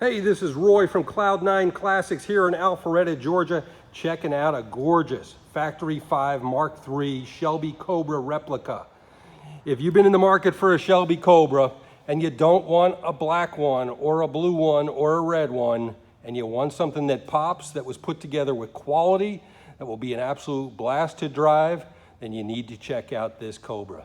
Hey, this is Roy from Cloud9 Classics here in Alpharetta, Georgia, checking out a gorgeous Factory 5 Mark III Shelby Cobra Replica. If you've been in the market for a Shelby Cobra and you don't want a black one or a blue one or a red one, and you want something that pops, that was put together with quality, that will be an absolute blast to drive, then you need to check out this Cobra.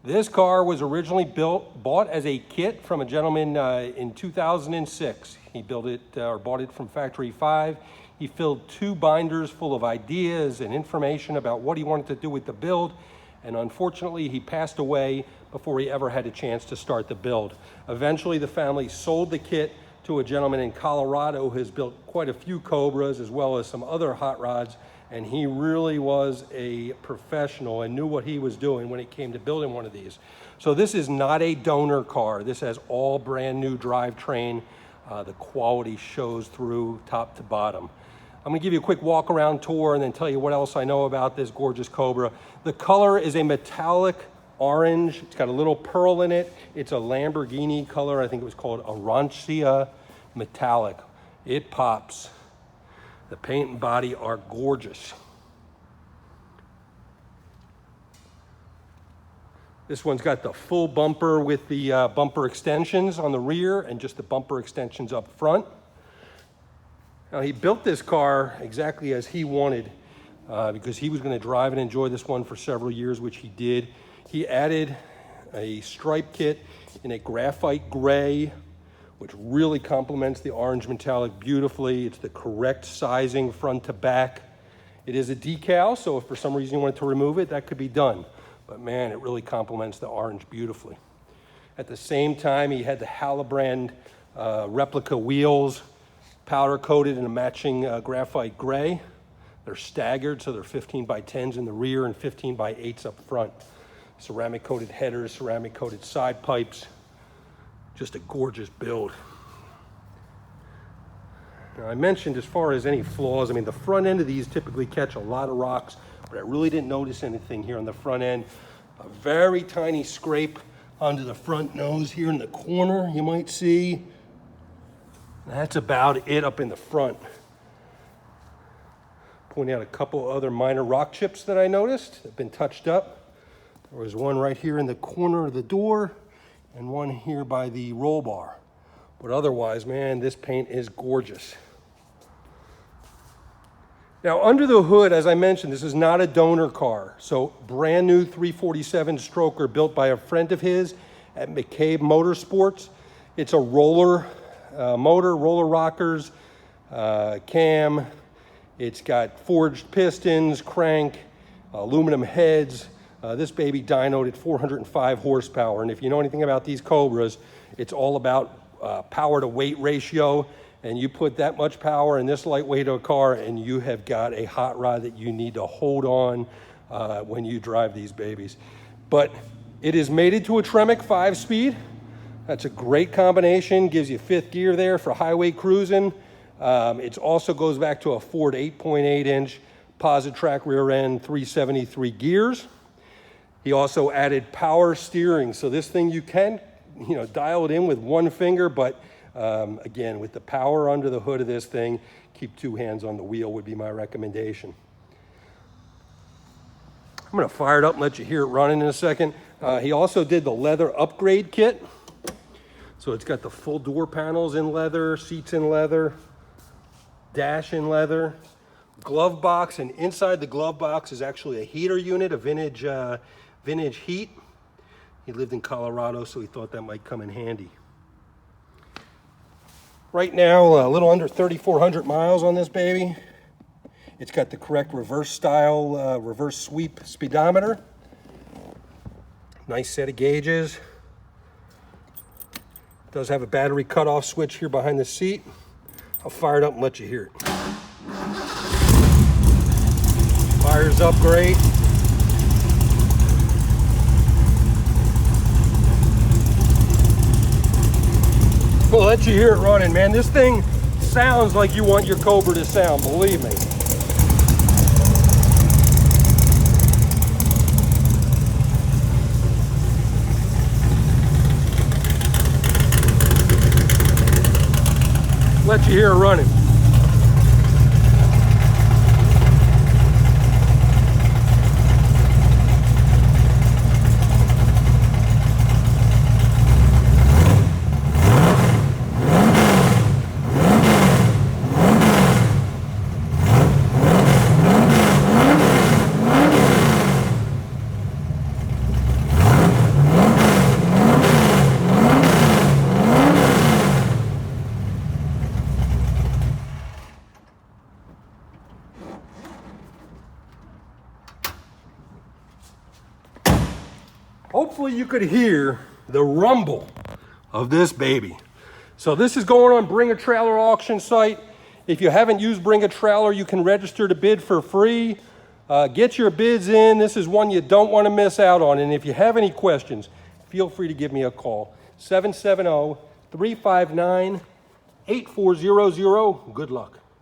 This car was originally bought as a kit from a gentleman in 2006. He built it or bought it from Factory 5. He filled 2 binders full of ideas and information about what he wanted to do with the build, and unfortunately he passed away before he ever had a chance to start the build. Eventually the family sold the kit to a gentleman in Colorado who has built quite a few Cobras as well as some other hot rods, and he really was a professional and knew what he was doing when it came to building one of these. So this is not a donor car. This has all brand new drivetrain. The quality shows through top to bottom. I'm gonna give you a quick walk around tour and then tell you what else I know about this gorgeous Cobra. The color is a metallic orange. It's got a little pearl in it. It's a Lamborghini color. I think it was called Arancia Metallic. It pops. The paint and body are gorgeous. This one's got the full bumper with the bumper extensions on the rear and just the bumper extensions up front. Now he built this car exactly as he wanted because he was going to drive and enjoy this one for several years, which he did. He added a stripe kit in a graphite gray, which really complements the orange metallic beautifully. It's the correct sizing front to back. It is a decal, so if for some reason you wanted to remove it, that could be done. But man, it really complements the orange beautifully. At the same time, he had the Halabrand replica wheels, powder coated in a matching graphite gray. They're staggered, so they're 15 by 10s in the rear and 15 by 8s up front. Ceramic coated headers, ceramic coated side pipes. Just a gorgeous build. Now I mentioned as far as any flaws, I mean the front end of these typically catch a lot of rocks, but I really didn't notice anything here on the front end. A very tiny scrape onto the front nose here in the corner you might see. That's about it up in the front. Point out a couple other minor rock chips that I noticed that have been touched up. There was one right here in the corner of the door and one here by the roll bar. But otherwise, man, this paint is gorgeous. Now under the hood, as I mentioned, this is not a donor car. So brand new 347 stroker built by a friend of his at MKIII Motorsports. It's a roller motor, roller rockers, cam. It's got forged pistons, crank, aluminum heads. This baby dynoed at 405 horsepower. And if you know anything about these Cobras, it's all about power to weight ratio. And you put that much power in this lightweight of a car and you have got a hot rod that you need to hold on when you drive these babies. But it is mated to a Tremec 5-speed. That's a great combination, gives you 5th gear there for highway cruising. It also goes back to a Ford 8.8-inch positrac rear end, 373 gears. He also added power steering. So this thing you can, dial it in with one finger, but again, with the power under the hood of this thing, keep 2 hands on the wheel would be my recommendation. I'm gonna fire it up and let you hear it running in a second. He also did the leather upgrade kit. So it's got the full door panels in leather, seats in leather, dash in leather, glove box, and inside the glove box is actually a heater unit, a vintage heat. He lived in Colorado, so he thought that might come in handy. Right now, a little under 3,400 miles on this baby. It's got the correct reverse style, reverse sweep speedometer. Nice set of gauges. Does have a battery cutoff switch here behind the seat. I'll fire it up and let you hear it. Fires up great. We'll let you hear it running, man. This thing sounds like you want your Cobra to sound, believe me. let you hear it running. Hopefully you could hear the rumble of this baby. So this is going on Bring a Trailer auction site. If you haven't used Bring a Trailer, you can register to bid for free. Get your bids in. This is one you don't want to miss out on. And if you have any questions, feel free to give me a call. 770-359-8400. Good luck.